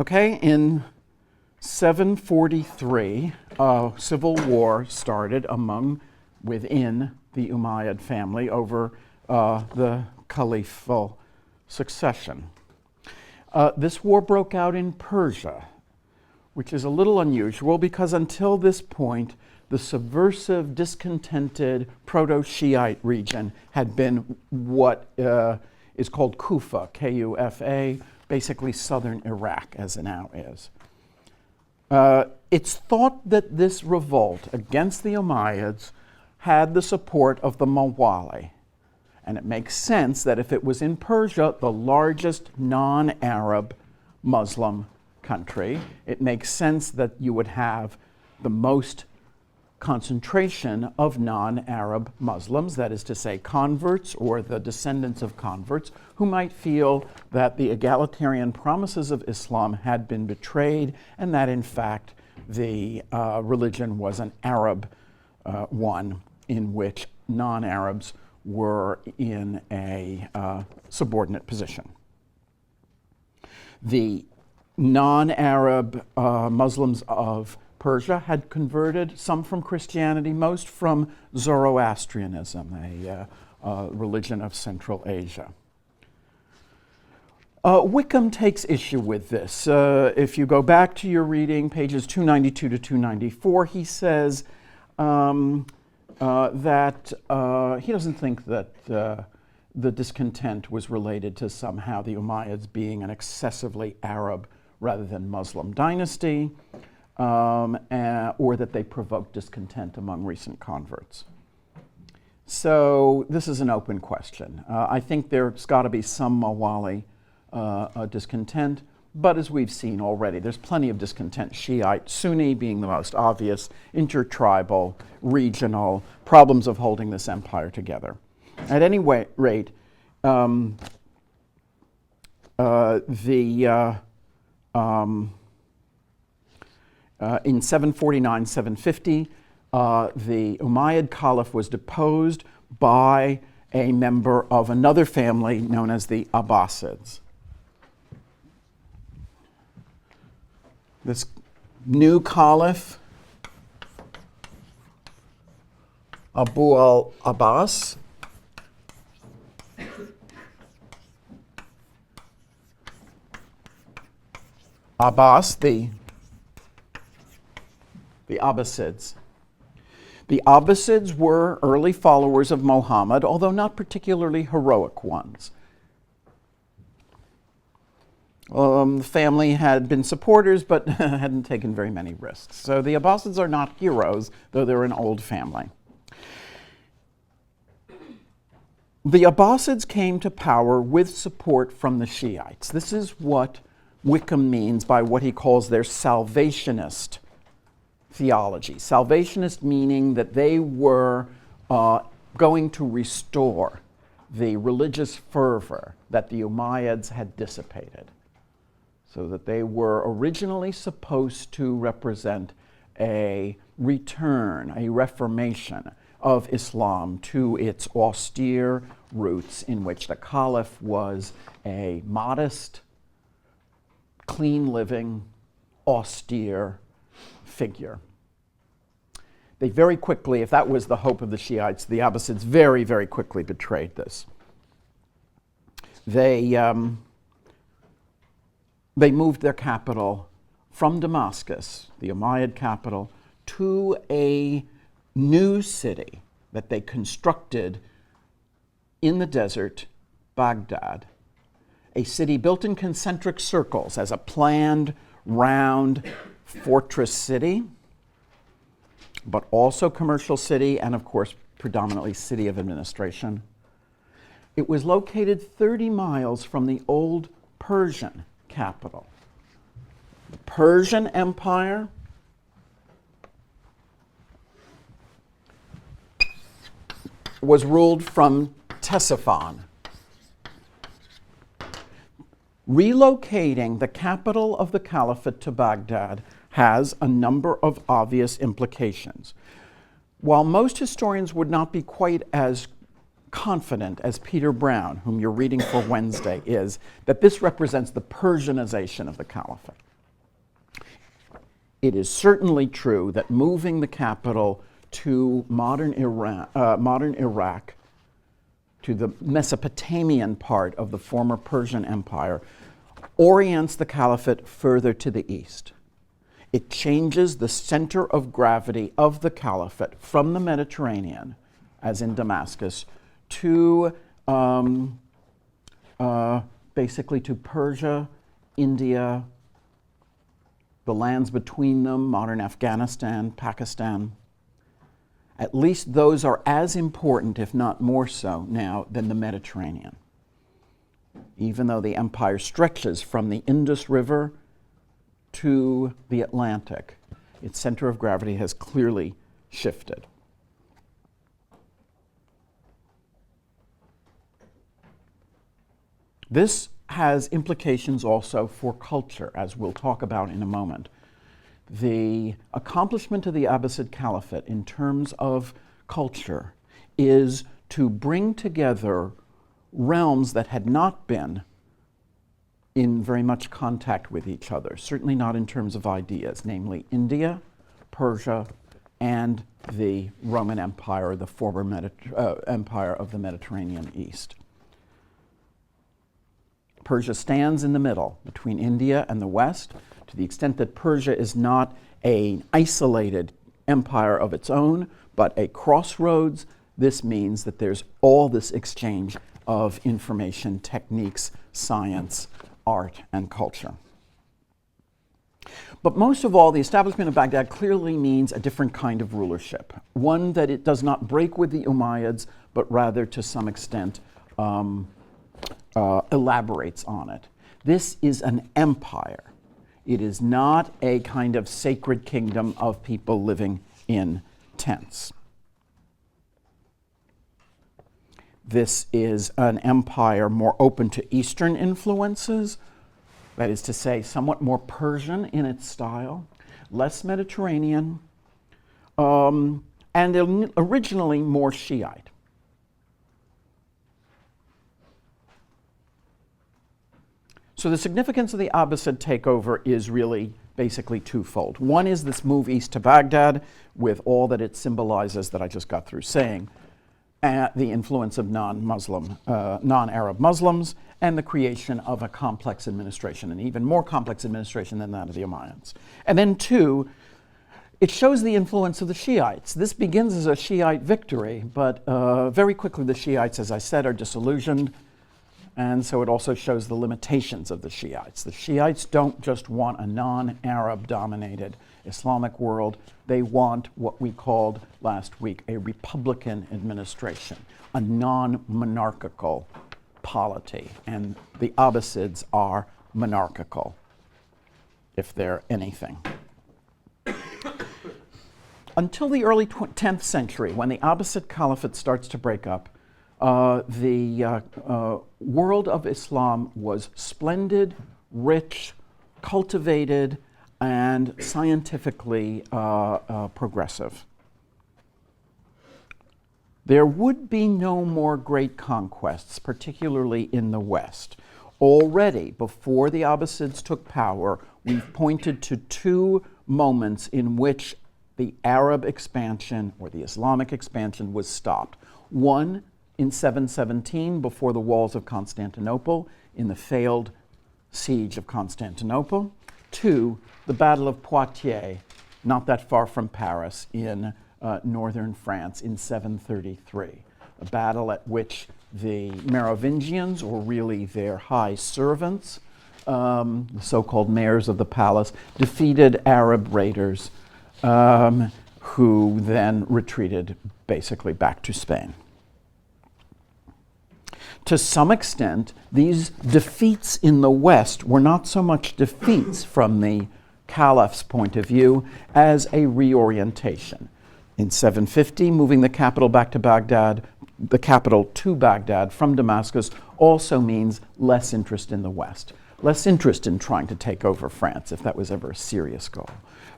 Okay, in 743, a civil war started within the Umayyad family over the caliphal succession. This war broke out in Persia, which is a little unusual because until this point, the subversive, discontented Proto-Shiite region had been what is called Kufa, K-U-F-A, basically southern Iraq, as it now is. It's thought that this revolt against the Umayyads had the support of the Mawali. And it makes sense that if it was in Persia, the largest non-Arab Muslim country, it makes sense that you would have the most concentration of non-Arab Muslims, that is to say converts or the descendants of converts, who might feel that the egalitarian promises of Islam had been betrayed and that in fact the religion was an Arab one in which non-Arabs were in a subordinate position. The non-Arab Muslims of Persia had converted, some from Christianity, most from Zoroastrianism, a religion of Central Asia. Wickham takes issue with this. If you go back to your reading, pages 292 to 294, he says that he doesn't think that the discontent was related to somehow the Umayyads being an excessively Arab rather than Muslim dynasty, or that they provoked discontent among recent converts. So this is an open question. I think there's got to be some Mawali discontent, but as we've seen already, there's plenty of discontent, Shiite, Sunni being the most obvious, intertribal, regional, problems of holding this empire together. At any rate, in 749, 750, the Umayyad Caliph was deposed by a member of another family known as the Abbasids. This new Caliph, Abu al-Abbas, Abbas, the Abbasids. The Abbasids were early followers of Muhammad, although not particularly heroic ones. The family had been supporters, but hadn't taken very many risks. So the Abbasids are not heroes, though they're an old family. The Abbasids came to power with support from the Shiites. This is what Wickham means by what he calls their salvationist theology. Salvationist meaning that they were going to restore the religious fervor that the Umayyads had dissipated. So that they were originally supposed to represent a return, a reformation of Islam to its austere roots, in which the Caliph was a modest, clean-living, austere figure. They very quickly, if that was the hope of the Shiites, the Abbasids very, very quickly betrayed this. They moved their capital from Damascus, the Umayyad capital, to a new city that they constructed in the desert, Baghdad, a city built in concentric circles as a planned, round fortress city, but also commercial city and, of course, predominantly city of administration. It was located 30 miles from the old Persian capital. The Persian Empire was ruled from Ctesiphon. Relocating the capital of the Caliphate to Baghdad has a number of obvious implications. While most historians would not be quite as confident as Peter Brown, whom you're reading for Wednesday, is that this represents the Persianization of the Caliphate. It is certainly true that moving the capital to modern Iraq, to the Mesopotamian part of the former Persian Empire, orients the caliphate further to the east. It changes the center of gravity of the caliphate from the Mediterranean, as in Damascus, to basically to Persia, India, the lands between them, modern Afghanistan, Pakistan. At least those are as important, if not more so now, than the Mediterranean. Even though the empire stretches from the Indus River to the Atlantic, its center of gravity has clearly shifted. This has implications also for culture, as we'll talk about in a moment. The accomplishment of the Abbasid Caliphate in terms of culture is to bring together realms that had not been in very much contact with each other, certainly not in terms of ideas, namely India, Persia, and the Roman Empire, the former empire of the Mediterranean East. Persia stands in the middle between India and the West, to the extent that Persia is not an isolated empire of its own, but a crossroads. This means that there's all this exchange of information, techniques, science, art, and culture. But most of all, the establishment of Baghdad clearly means a different kind of rulership, one that it does not break with the Umayyads, but rather to some extent elaborates on it. This is an empire. It is not a kind of sacred kingdom of people living in tents. This is an empire more open to Eastern influences, that is to say, somewhat more Persian in its style, less Mediterranean, and originally more Shiite. So the significance of the Abbasid takeover is really basically twofold. One is this move east to Baghdad with all that it symbolizes that I just got through saying, the influence of non-Arab Muslims, and the creation of a complex administration, an even more complex administration than that of the Umayyads. And then two, it shows the influence of the Shiites. This begins as a Shiite victory, but very quickly the Shiites, as I said, are disillusioned. And so it also shows the limitations of the Shiites. The Shiites don't just want a non-Arab dominated Islamic world. They want what we called last week a republican administration, a non-monarchical polity. And the Abbasids are monarchical, if they're anything. Until the early 10th century, when the Abbasid Caliphate starts to break up, the world of Islam was splendid, rich, cultivated, and scientifically progressive. There would be no more great conquests, particularly in the West. Already, before the Abbasids took power, we've pointed to two moments in which the Arab expansion or the Islamic expansion was stopped. One, in 717, before the walls of Constantinople, in the failed siege of Constantinople. Two, the Battle of Poitiers, not that far from Paris, in northern France in 733. A battle at which the Merovingians, or really their high servants, the so-called mayors of the palace, defeated Arab raiders who then retreated basically back to Spain. To some extent, these defeats in the West were not so much defeats from the caliph's point of view as a reorientation. In 750, moving the capital back to Baghdad, the capital to Baghdad from Damascus also means less interest in the West, less interest in trying to take over France, if that was ever a serious goal,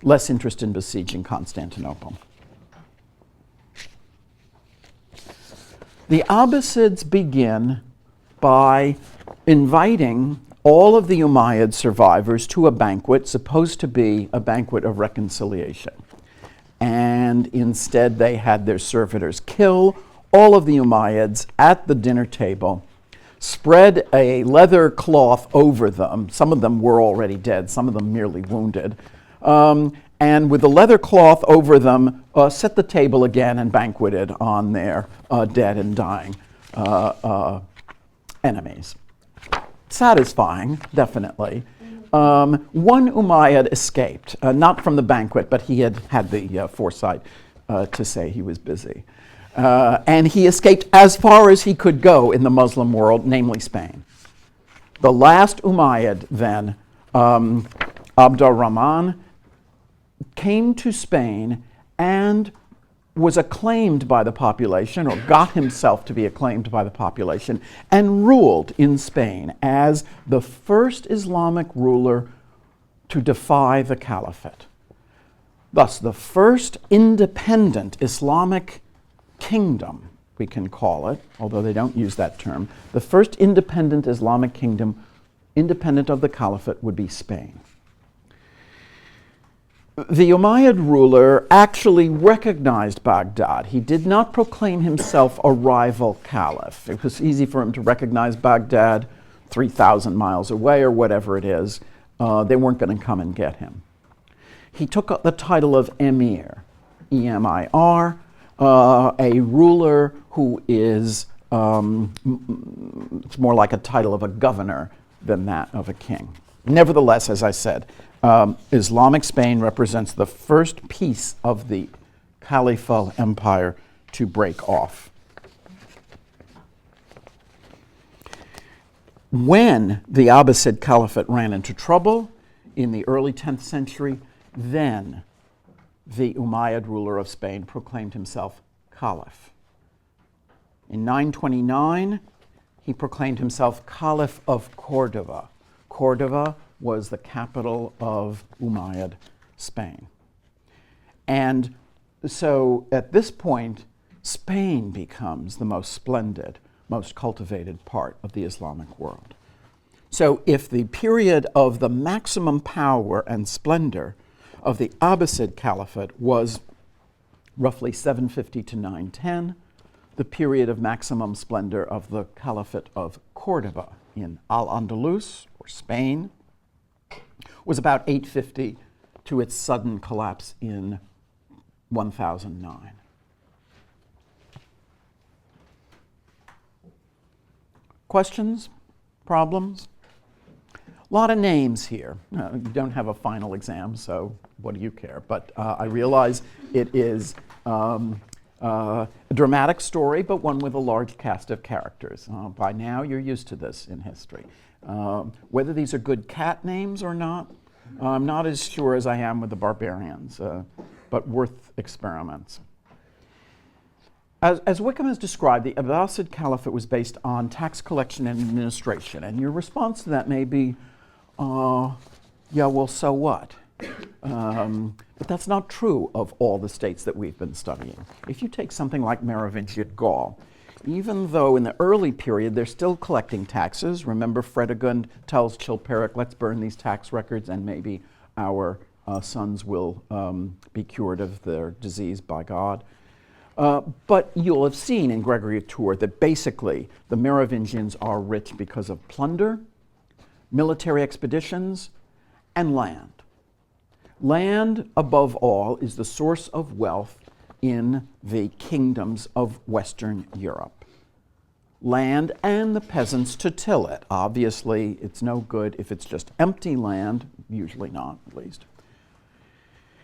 less interest in besieging Constantinople. The Abbasids begin by inviting all of the Umayyad survivors to a banquet, supposed to be a banquet of reconciliation. And instead, they had their servitors kill all of the Umayyads at the dinner table, spread a leather cloth over them. Some of them were already dead, some of them merely wounded. And with the leather cloth over them, set the table again and banqueted on their dead and dying enemies. Satisfying, definitely. One Umayyad escaped, not from the banquet, but he had had the foresight to say he was busy. And he escaped as far as he could go in the Muslim world, namely Spain. The last Umayyad then, Abdurrahman, came to Spain and was acclaimed by the population, or got himself to be acclaimed by the population, and ruled in Spain as the first Islamic ruler to defy the caliphate. Thus, the first independent Islamic kingdom, we can call it, although they don't use that term, the first independent Islamic kingdom, independent of the caliphate, would be Spain. The Umayyad ruler actually recognized Baghdad. He did not proclaim himself a rival caliph. It was easy for him to recognize Baghdad 3,000 miles away or whatever it is. They weren't going to come and get him. He took the title of emir, E-M-I-R, a ruler who is, it's more like a title of a governor than that of a king. Nevertheless, as I said, Islamic Spain represents the first piece of the Caliphal empire to break off. When the Abbasid Caliphate ran into trouble in the early 10th century, then the Umayyad ruler of Spain proclaimed himself Caliph. In 929, he proclaimed himself Caliph of Cordova. Cordova was the capital of Umayyad Spain. And so at this point, Spain becomes the most splendid, most cultivated part of the Islamic world. So if the period of the maximum power and splendor of the Abbasid Caliphate was roughly 750 to 910, the period of maximum splendor of the Caliphate of Cordova in Al-Andalus, or Spain, was about 850 to its sudden collapse in 1009. Questions? Problems? A lot of names here. You don't have a final exam, so what do you care? But I realize it is a dramatic story, but one with a large cast of characters. By now, you're used to this in history. Whether these are good cat names or not, I'm not as sure as I am with the barbarians, but worth experiments. As Wickham has described, the Abbasid Caliphate was based on tax collection and administration, and your response to that may be, yeah, well, so what? But that's not true of all the states that we've been studying. If you take something like Merovingian Gaul, even though in the early period they're still collecting taxes, remember Fredegund tells Chilperic, let's burn these tax records and maybe our sons will be cured of their disease by God. But you'll have seen in Gregory of Tours that basically the Merovingians are rich because of plunder, military expeditions, and land. Land, above all, is the source of wealth in the kingdoms of Western Europe. Land and the peasants to till it. Obviously, it's no good if it's just empty land, usually not, at least.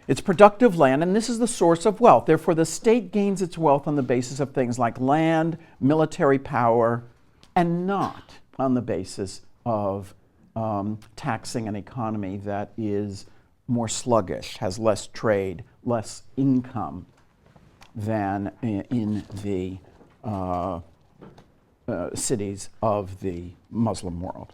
It's productive land, and this is the source of wealth. Therefore, the state gains its wealth on the basis of things like land, military power, and not on the basis of taxing an economy that is more sluggish, has less trade, less income than in the cities of the Muslim world.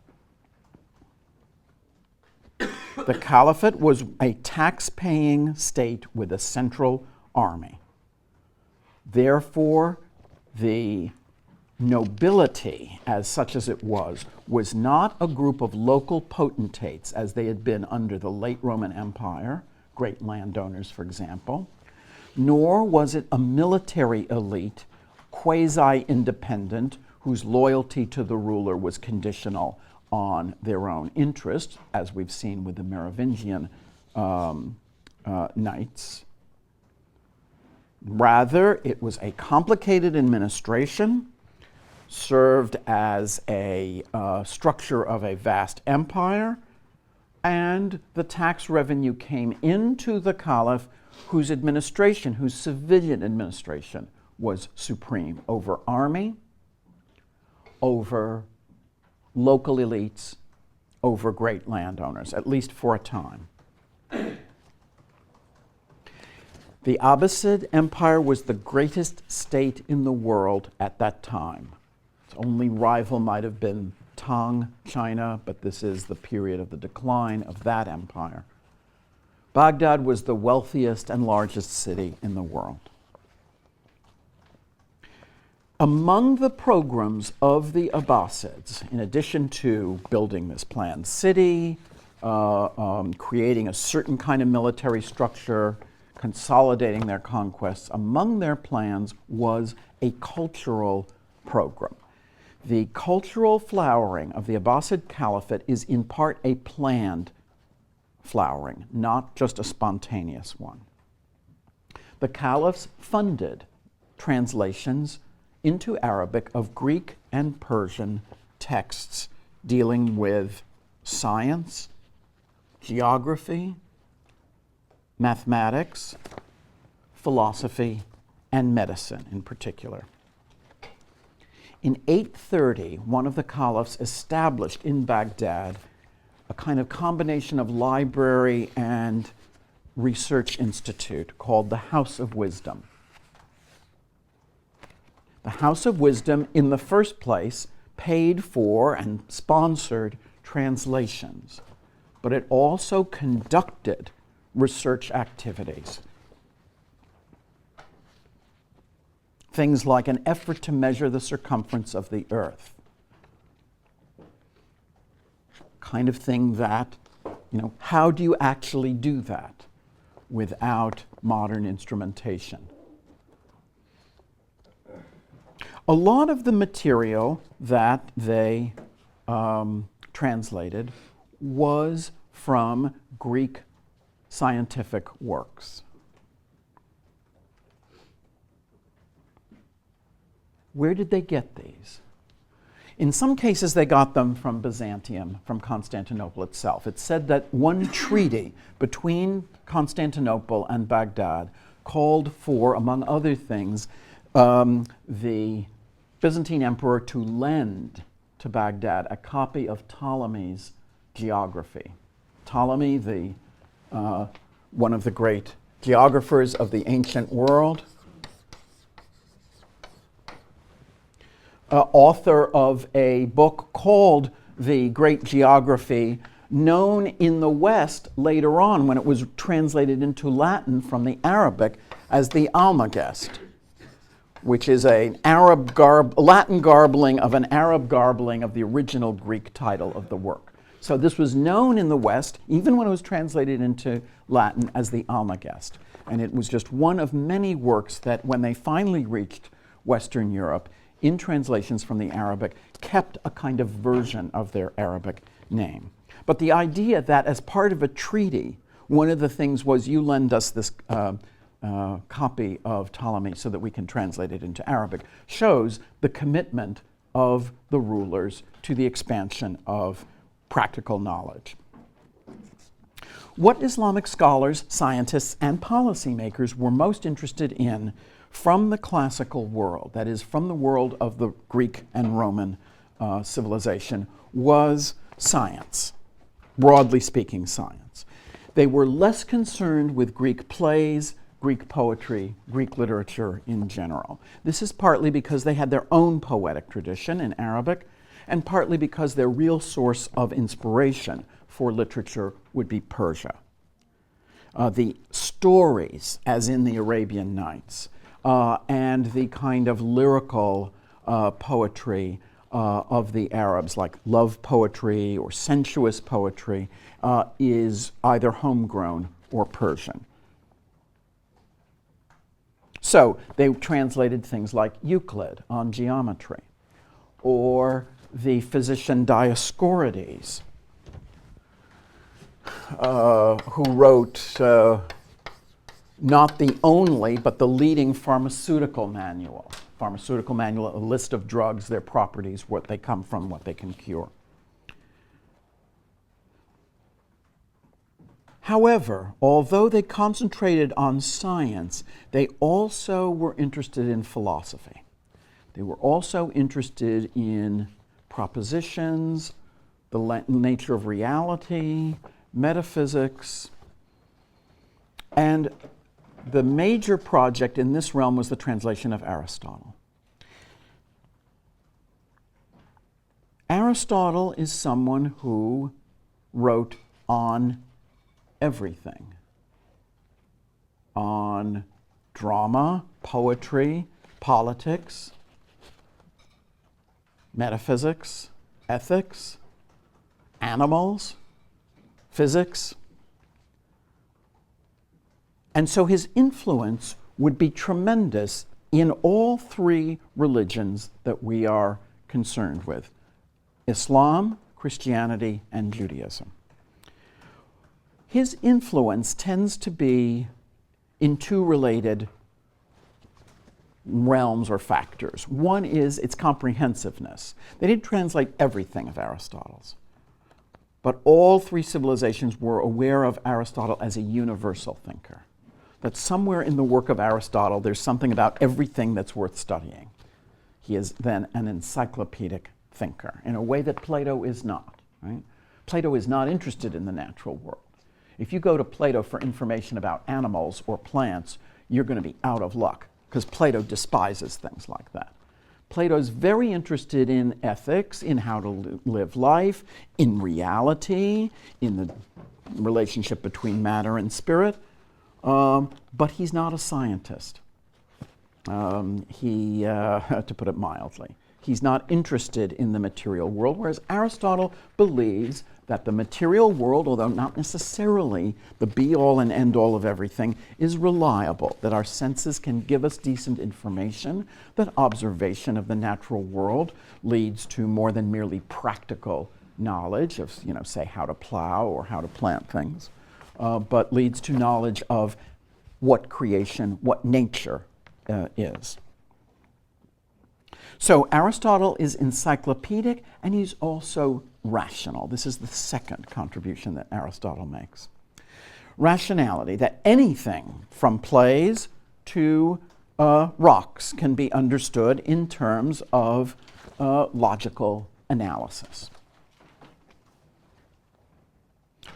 The Caliphate was a tax-paying state with a central army. Therefore, the nobility, as such as it was not a group of local potentates as they had been under the late Roman Empire, great landowners, for example, nor was it a military elite, quasi-independent, whose loyalty to the ruler was conditional on their own interest, as we've seen with the Merovingian knights. Rather, it was a complicated administration, served as a structure of a vast empire, and the tax revenue came into the caliph, whose administration, whose civilian administration, was supreme over army, over local elites, over great landowners, at least for a time. The Abbasid Empire was the greatest state in the world at that time. Its only rival might have been Tang, China, but this is the period of the decline of that empire. Baghdad was the wealthiest and largest city in the world. Among the programs of the Abbasids, in addition to building this planned city, creating a certain kind of military structure, consolidating their conquests, among their plans was a cultural program. The cultural flowering of the Abbasid Caliphate is in part a planned flowering, not just a spontaneous one. The caliphs funded translations into Arabic of Greek and Persian texts dealing with science, geography, mathematics, philosophy, and medicine in particular. In 830, one of the caliphs established in Baghdad a kind of combination of library and research institute called the House of Wisdom. The House of Wisdom, in the first place, paid for and sponsored translations, but it also conducted research activities. Things like an effort to measure the circumference of the earth. Kind of thing that, how do you actually do that without modern instrumentation? A lot of the material that they translated was from Greek scientific works. Where did they get these? In some cases, they got them from Byzantium, from Constantinople itself. It's said that one treaty between Constantinople and Baghdad called for, among other things, the Byzantine emperor to lend to Baghdad a copy of Ptolemy's geography. Ptolemy, one of the great geographers of the ancient world, author of a book called The Great Geography, known in the West later on when it was translated into Latin from the Arabic as the Almagest, which is an Latin garbling of an Arab garbling of the original Greek title of the work. So this was known in the West, even when it was translated into Latin, as the Almagest. And it was just one of many works that, when they finally reached Western Europe, in translations from the Arabic, kept a kind of version of their Arabic name. But the idea that as part of a treaty, one of the things was, you lend us this copy of Ptolemy so that we can translate it into Arabic, shows the commitment of the rulers to the expansion of practical knowledge. What Islamic scholars, scientists, and policymakers were most interested in from the classical world, that is, from the world of the Greek and Roman civilization, was science, broadly speaking science. They were less concerned with Greek plays, Greek poetry, Greek literature in general. This is partly because they had their own poetic tradition in Arabic, and partly because their real source of inspiration for literature would be Persia. The stories, as in the Arabian Nights, and the kind of lyrical poetry of the Arabs, like love poetry or sensuous poetry, is either homegrown or Persian. So they translated things like Euclid on geometry, or the physician Dioscorides, who wrote not the only, but the leading pharmaceutical manual. Pharmaceutical manual, a list of drugs, their properties, what they come from, what they can cure. However, although they concentrated on science, they also were interested in philosophy. They were also interested in propositions, the nature of reality, metaphysics, and the major project in this realm was the translation of Aristotle. Aristotle is someone who wrote on everything, on drama, poetry, politics, metaphysics, ethics, animals, physics. And so his influence would be tremendous in all three religions that we are concerned with: Islam, Christianity, and Judaism. His influence tends to be in two related realms or factors. One is its comprehensiveness. They didn't translate everything of Aristotle's, but all three civilizations were aware of Aristotle as a universal thinker. That somewhere in the work of Aristotle, there's something about everything that's worth studying. He is then an encyclopedic thinker in a way that Plato is not, right? Plato is not interested in the natural world. If you go to Plato for information about animals or plants, you're going to be out of luck, because Plato despises things like that. Plato's very interested in ethics, in how to live life, in reality, in the relationship between matter and spirit, but he's not a scientist. To put it mildly, he's not interested in the material world, whereas Aristotle believes that the material world, although not necessarily the be-all and end-all of everything, is reliable, that our senses can give us decent information, that observation of the natural world leads to more than merely practical knowledge of, say, how to plow or how to plant things, but leads to knowledge of what creation, what nature is. So Aristotle is encyclopedic, and he's also rational. This is the second contribution that Aristotle makes. Rationality, that anything from plays to rocks can be understood in terms of logical analysis.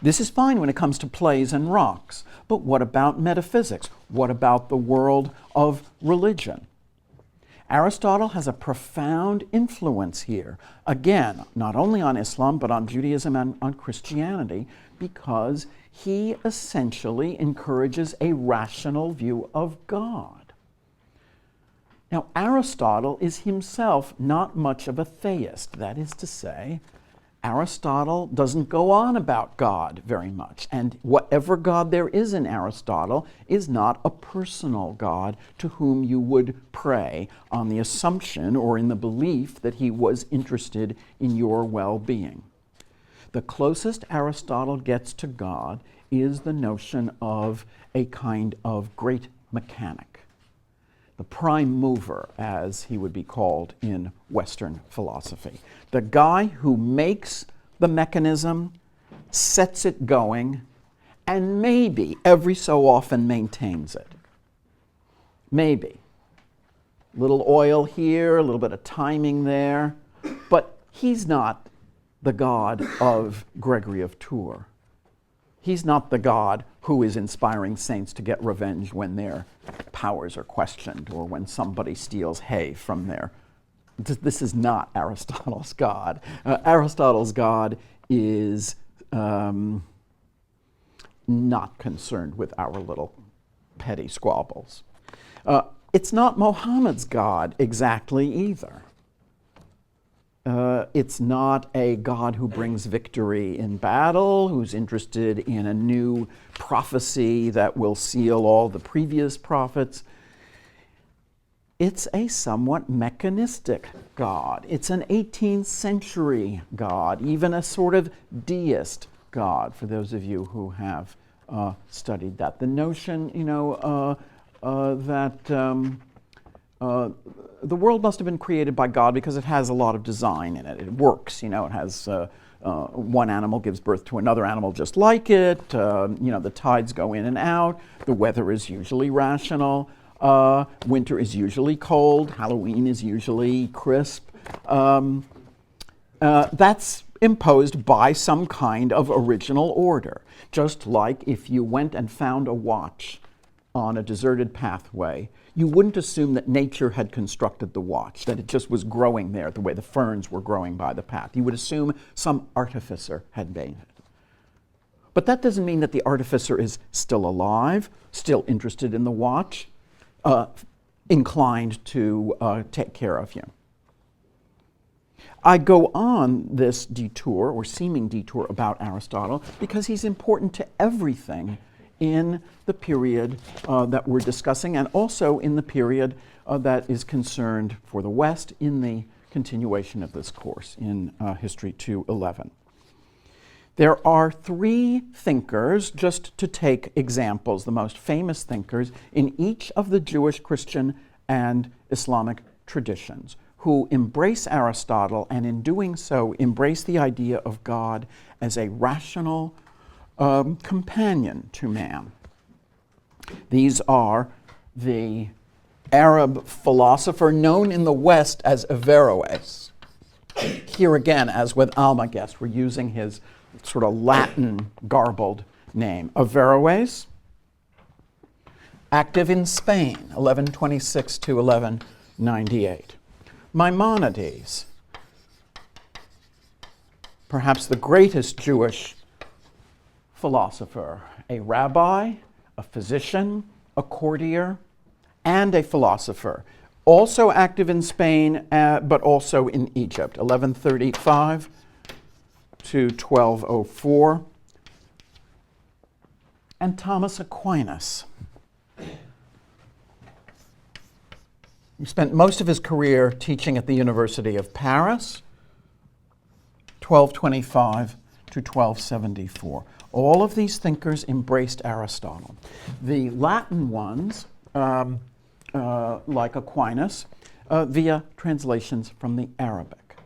This is fine when it comes to plays and rocks, but what about metaphysics? What about the world of religion? Aristotle has a profound influence here, again, not only on Islam, but on Judaism and on Christianity, because he essentially encourages a rational view of God. Now, Aristotle is himself not much of a theist. That is to say, Aristotle doesn't go on about God very much, and whatever God there is in Aristotle is not a personal God to whom you would pray on the assumption or in the belief that he was interested in your well-being. The closest Aristotle gets to God is the notion of a kind of great mechanic, the prime mover, as he would be called in Western philosophy. The guy who makes the mechanism, sets it going, and maybe every so often maintains it. Maybe. A little oil here, a little bit of timing there, but he's not the God of Gregory of Tours. He's not the God who is inspiring saints to get revenge when their powers are questioned or when somebody steals hay from their... This is not Aristotle's God. Aristotle's God is not concerned with our little petty squabbles. It's not Mohammed's God exactly either. It's not a God who brings victory in battle, who's interested in a new prophecy that will seal all the previous prophets. It's a somewhat mechanistic God. It's an 18th century God, even a sort of deist God, for those of you who have studied that. The notion, that the world must have been created by God because it has a lot of design in it. It works, it has one animal gives birth to another animal just like it. The tides go in and out. The weather is usually rational. Winter is usually cold. Halloween is usually crisp. That's imposed by some kind of original order. Just like if you went and found a watch on a deserted pathway, you wouldn't assume that nature had constructed the watch, that it just was growing there the way the ferns were growing by the path. You would assume some artificer had made it. But that doesn't mean that the artificer is still alive, still interested in the watch, inclined to take care of you. I go on this detour, or seeming detour, about Aristotle because he's important to everything in the period that we're discussing, and also in the period that is concerned for the West in the continuation of this course in History 211. There are three thinkers, just to take examples, the most famous thinkers in each of the Jewish, Christian, and Islamic traditions, who embrace Aristotle, and in doing so embrace the idea of God as a rational companion to man. These are the Arab philosopher known in the West as Averroes. Here again, as with Almagest, we're using his sort of Latin garbled name. Averroes, active in Spain, 1126 to 1198. Maimonides, perhaps the greatest Jewish philosopher, a rabbi, a physician, a courtier, and a philosopher. Also active in Spain, but also in Egypt, 1135 to 1204. And Thomas Aquinas. He spent most of his career teaching at the University of Paris, 1225 to 1274. All of these thinkers embraced Aristotle. The Latin ones, like Aquinas, via translations from the Arabic.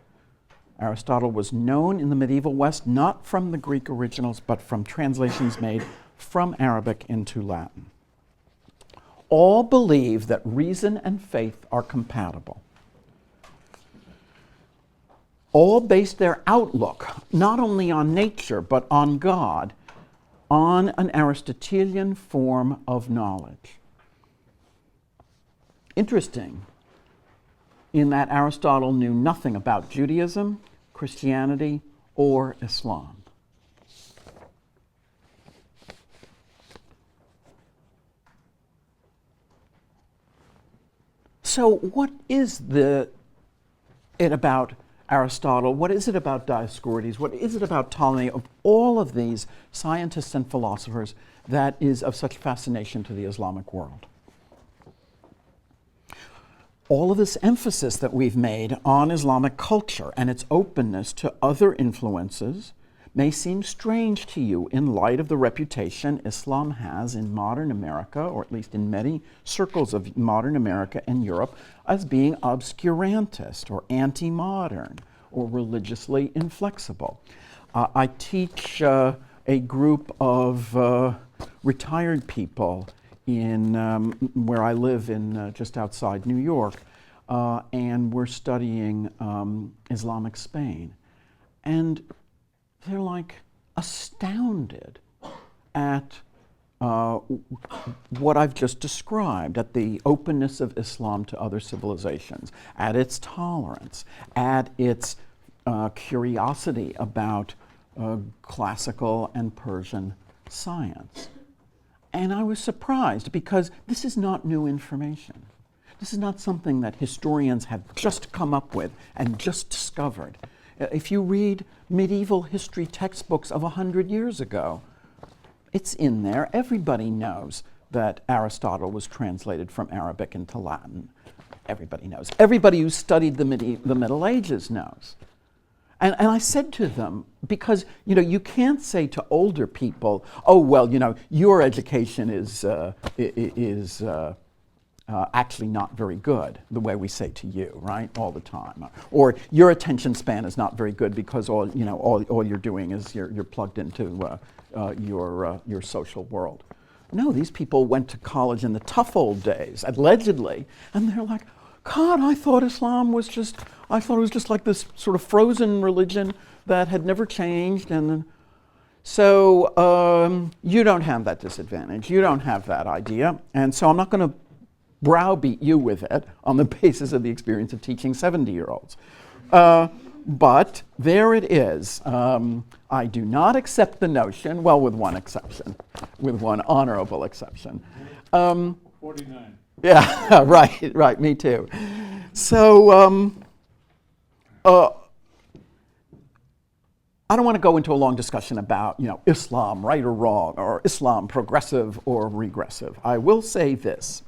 Aristotle was known in the medieval West not from the Greek originals, but from translations made from Arabic into Latin. All believe that reason and faith are compatible. All base their outlook not only on nature, but on God, on an Aristotelian form of knowledge. Interesting, in that Aristotle knew nothing about Judaism, Christianity, or Islam. So what is it about Aristotle? What is it about Dioscorides? What is it about Ptolemy? Of all of these scientists and philosophers that is of such fascination to the Islamic world? All of this emphasis that we've made on Islamic culture and its openness to other influences may seem strange to you in light of the reputation Islam has in modern America, or at least in many circles of modern America and Europe, as being obscurantist or anti-modern or religiously inflexible. I teach a group of retired people in where I live in just outside New York, and we're studying Islamic Spain. And they're like astounded at what I've just described, at the openness of Islam to other civilizations, at its tolerance, at its curiosity about classical and Persian science. And I was surprised because this is not new information. This is not something that historians have just come up with and just discovered. If you read medieval history textbooks of 100 years ago, it's in there. Everybody knows that Aristotle was translated from Arabic into Latin. Everybody knows. Everybody who studied the Middle Ages knows. And I said to them, because you can't say to older people, oh, well, your education is actually not very good, the way we say to you, right, all the time. Or your attention span is not very good because all you're doing is you're plugged into your social world. No, these people went to college in the tough old days, allegedly, and they're like, God, I thought Islam was just like this sort of frozen religion that had never changed. And so you don't have that disadvantage. You don't have that idea. And so I'm not going to browbeat you with it on the basis of the experience of teaching 70-year-olds. But there it is. I do not accept the notion, well, with one exception, with one honorable exception. 49. Yeah, right, me too. So I don't want to go into a long discussion about, Islam, right or wrong, or Islam, progressive or regressive. I will say this.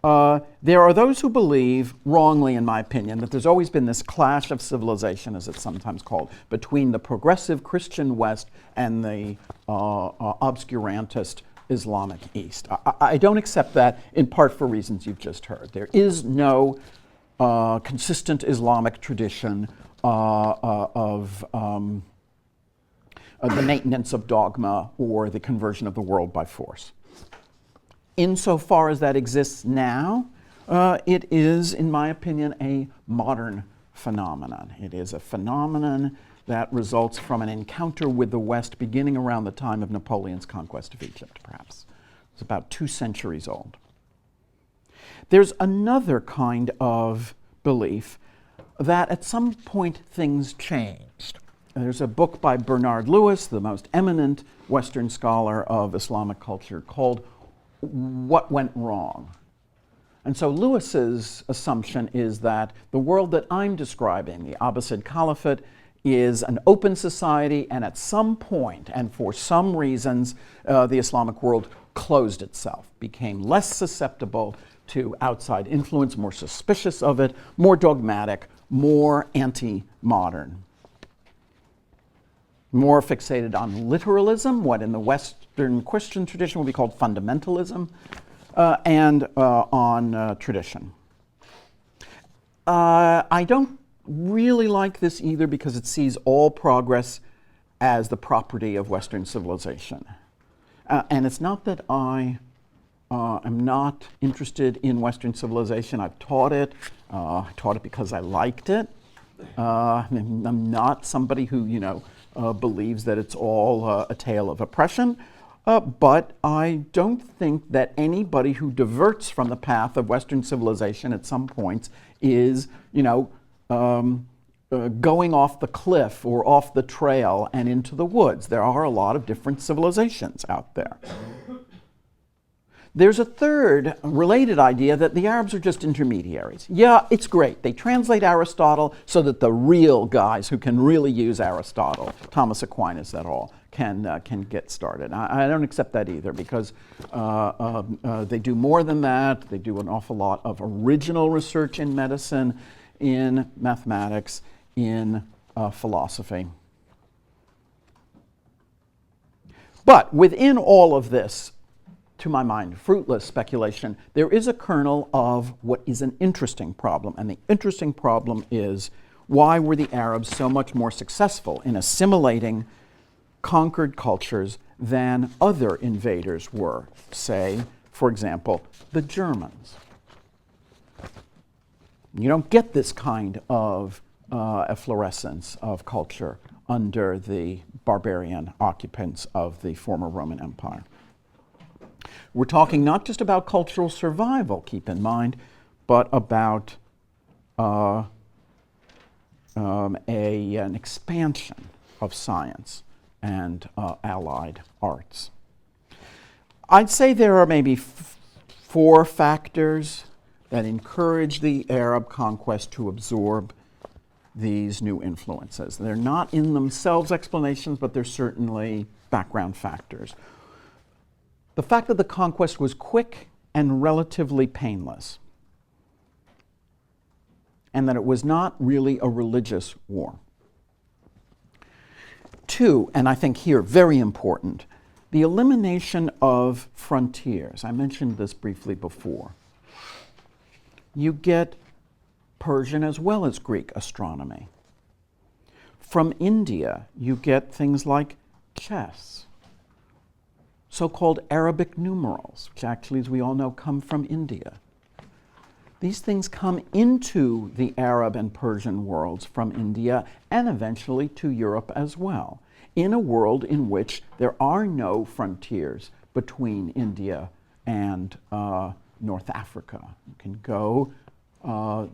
There are those who believe, wrongly in my opinion, that there's always been this clash of civilization, as it's sometimes called, between the progressive Christian West and the obscurantist Islamic East. I don't accept that, in part for reasons you've just heard. There is no consistent Islamic tradition of the maintenance of dogma or the conversion of the world by force. Insofar as that exists now, it is, in my opinion, a modern phenomenon. It is a phenomenon that results from an encounter with the West beginning around the time of Napoleon's conquest of Egypt, perhaps. It's about 2 centuries old. There's another kind of belief that at some point things changed. There's a book by Bernard Lewis, the most eminent Western scholar of Islamic culture, called What Went Wrong? And so Lewis's assumption is that the world that I'm describing, the Abbasid Caliphate, is an open society, and at some point, and for some reasons, the Islamic world closed itself, became less susceptible to outside influence, more suspicious of it, more dogmatic, more anti-modern, more fixated on literalism, what in the Western Christian tradition would be called fundamentalism, and on tradition. I don't really like this either because it sees all progress as the property of Western civilization. And it's not that I am not interested in Western civilization. I've taught it. I taught it because I liked it. I'm not somebody who, believes that it's all a tale of oppression. But I don't think that anybody who diverts from the path of Western civilization at some points is, going off the cliff or off the trail and into the woods. There are a lot of different civilizations out there. There's a third related idea that the Arabs are just intermediaries. Yeah, it's great. They translate Aristotle so that the real guys who can really use Aristotle, Thomas Aquinas et al., can get started. I don't accept that either because they do more than that. They do an awful lot of original research in medicine, in mathematics, in philosophy. But within all of this, to my mind, fruitless speculation, there is a kernel of what is an interesting problem. And the interesting problem is, why were the Arabs so much more successful in assimilating conquered cultures than other invaders were? Say, for example, the Germans. You don't get this kind of efflorescence of culture under the barbarian occupants of the former Roman Empire. We're talking not just about cultural survival, keep in mind, but about an expansion of science and allied arts. I'd say there are maybe 4 factors that encourage the Arab conquest to absorb these new influences. They're not in themselves explanations, but they're certainly background factors. The fact that the conquest was quick and relatively painless, and that it was not really a religious war. 2, and I think here very important, the elimination of frontiers. I mentioned this briefly before. You get Persian as well as Greek astronomy. From India, you get things like chess, so-called Arabic numerals, which actually, as we all know, come from India. These things come into the Arab and Persian worlds from India and eventually to Europe as well, in a world in which there are no frontiers between India and North Africa. You can go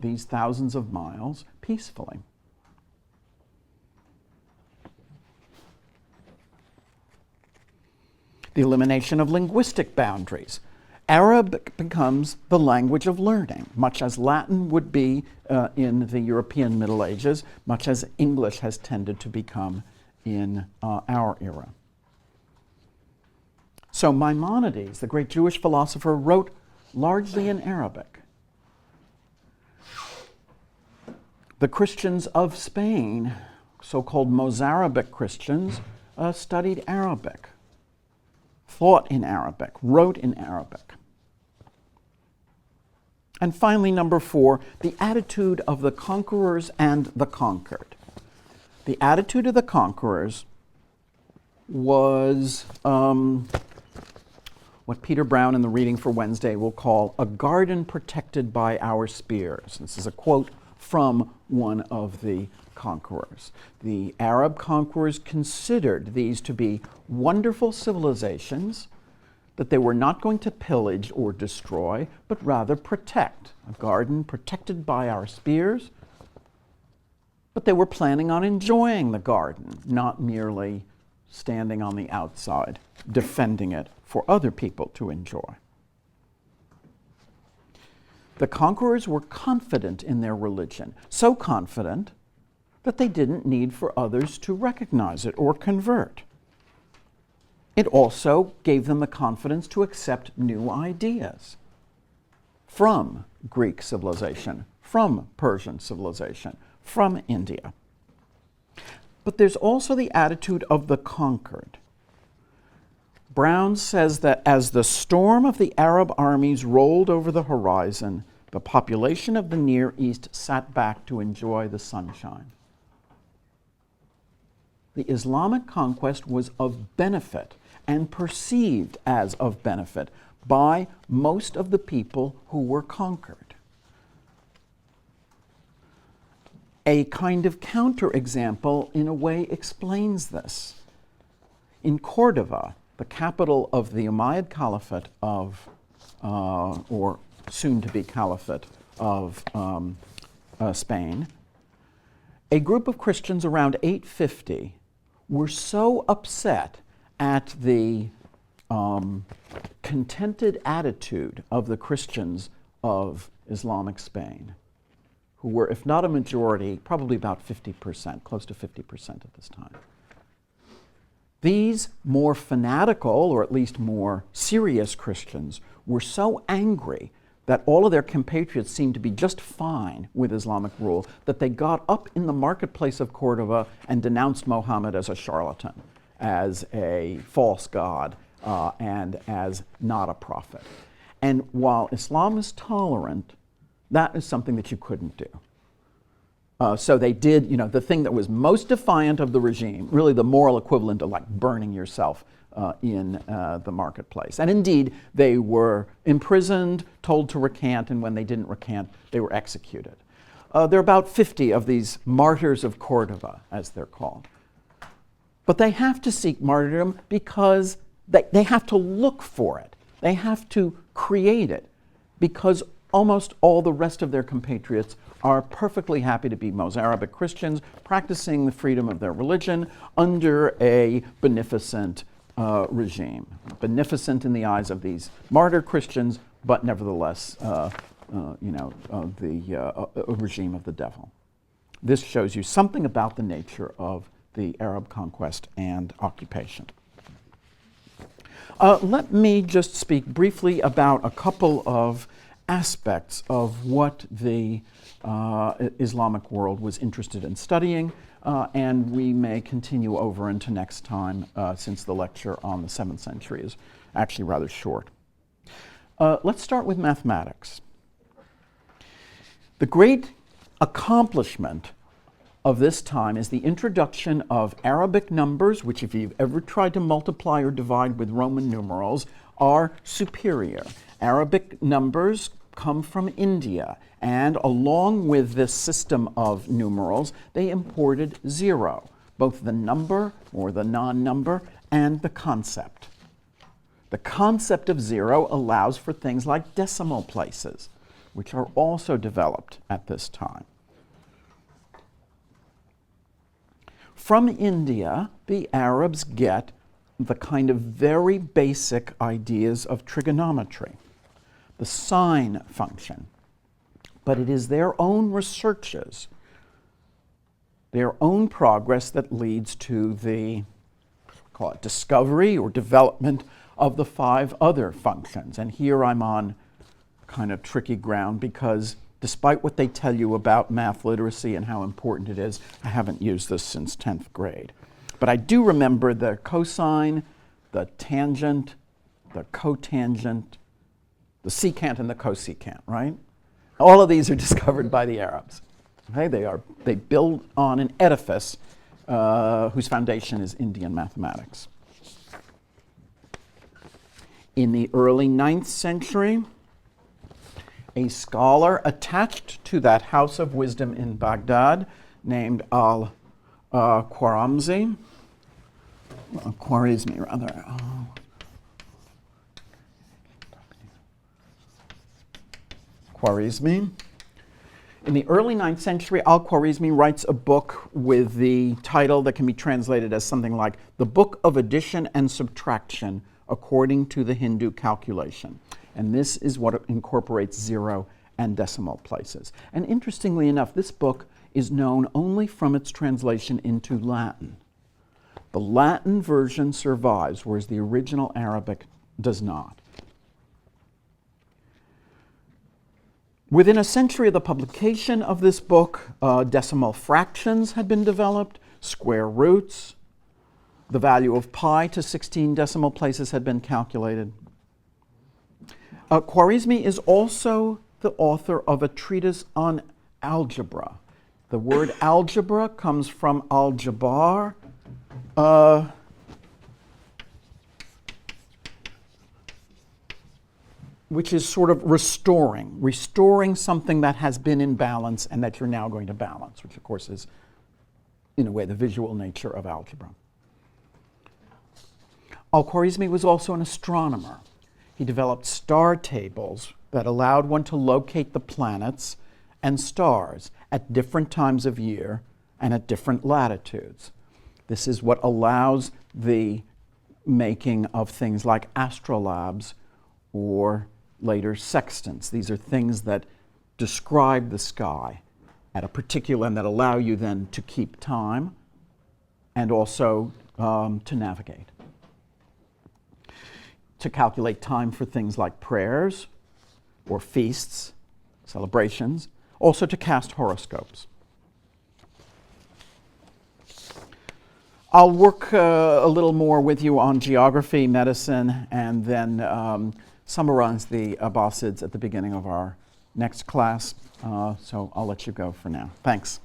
these thousands of miles peacefully. The elimination of linguistic boundaries. Arabic becomes the language of learning, much as Latin would be in the European Middle Ages, much as English has tended to become in our era. So Maimonides, the great Jewish philosopher, wrote largely in Arabic. The Christians of Spain, so-called Mozarabic Christians, studied Arabic, thought in Arabic, wrote in Arabic. And finally, number 4, the attitude of the conquerors and the conquered. The attitude of the conquerors was what Peter Brown in the reading for Wednesday will call a garden protected by our spears. This is a quote from one of the conquerors. The Arab conquerors considered these to be wonderful civilizations that they were not going to pillage or destroy, but rather protect. A garden protected by our spears, but they were planning on enjoying the garden, not merely standing on the outside, defending it for other people to enjoy. The conquerors were confident in their religion, so confident that they didn't need for others to recognize it or convert. It also gave them the confidence to accept new ideas from Greek civilization, from Persian civilization, from India. But there's also the attitude of the conquered. Brown says that as the storm of the Arab armies rolled over the horizon, the population of the Near East sat back to enjoy the sunshine. The Islamic conquest was of benefit and perceived as of benefit by most of the people who were conquered. A kind of counterexample, in a way, explains this. In Cordova, the capital of the Umayyad Caliphate of, or soon-to-be Caliphate of Spain, a group of Christians around 850 were so upset at the contented attitude of the Christians of Islamic Spain, who were, if not a majority, probably about 50%, close to 50% at this time. These more fanatical, or at least more serious Christians, were so angry that all of their compatriots seemed to be just fine with Islamic rule, that they got up in the marketplace of Cordova and denounced Muhammad as a charlatan, as a false god, and as not a prophet. And while Islam is tolerant, that is something that you couldn't do. So they did, the thing that was most defiant of the regime, really the moral equivalent of like burning yourself in the marketplace. And indeed, they were imprisoned, told to recant, and when they didn't recant, they were executed. There are about 50 of these martyrs of Cordova, as they're called. But they have to seek martyrdom because they have to look for it. They have to create it, because almost all the rest of their compatriots are perfectly happy to be Mozarabic Christians, practicing the freedom of their religion under a beneficent regime. Beneficent in the eyes of these martyr Christians, but nevertheless regime of the devil. This shows you something about the nature of the Arab conquest and occupation. Let me just speak briefly about a couple of aspects of what the Islamic world was interested in studying, and we may continue over into next time since the lecture on the 7th century is actually rather short. Let's start with mathematics. The great accomplishment of this time is the introduction of Arabic numbers, which if you've ever tried to multiply or divide with Roman numerals, are superior. Arabic numbers come from India, and along with this system of numerals, they imported zero, both the number or the non-number and the concept. The concept of zero allows for things like decimal places, which are also developed at this time. From India, the Arabs get the kind of very basic ideas of trigonometry, the sine function. But it is their own researches, their own progress that leads to the, call it discovery or development of the 5 other functions. And here I'm on kind of tricky ground because despite what they tell you about math literacy and how important it is, I haven't used this since 10th grade. But I do remember the cosine, the tangent, the cotangent, the secant and the cosecant, right? All of these are discovered by the Arabs. Okay? They build on an edifice whose foundation is Indian mathematics. In the early 9th century, a scholar attached to that house of wisdom in Baghdad named Al-Khwarizmi, Khwarizmi. In the early 9th century, Al-Khwarizmi writes a book with the title that can be translated as something like The Book of Addition and Subtraction According to the Hindu Calculation. And this is what incorporates zero and decimal places. And interestingly enough, this book is known only from its translation into Latin. The Latin version survives, whereas the original Arabic does not. Within a century of the publication of this book, decimal fractions had been developed, square roots, the value of pi to 16 decimal places had been calculated. Khwarizmi is also the author of a treatise on algebra. The word algebra comes from al-jabar, which is sort of restoring something that has been in balance and that you're now going to balance, which of course is, in a way, the visual nature of algebra. Al-Khwarizmi was also an astronomer. He developed star tables that allowed one to locate the planets and stars at different times of year and at different latitudes. This is what allows the making of things like astrolabes or later sextants. These are things that describe the sky at a particular, and that allow you then to keep time and also to navigate. To calculate time for things like prayers or feasts, celebrations, also to cast horoscopes. I'll work a little more with you on geography, medicine, and then summarize the Abbasids at the beginning of our next class. So I'll let you go for now. Thanks.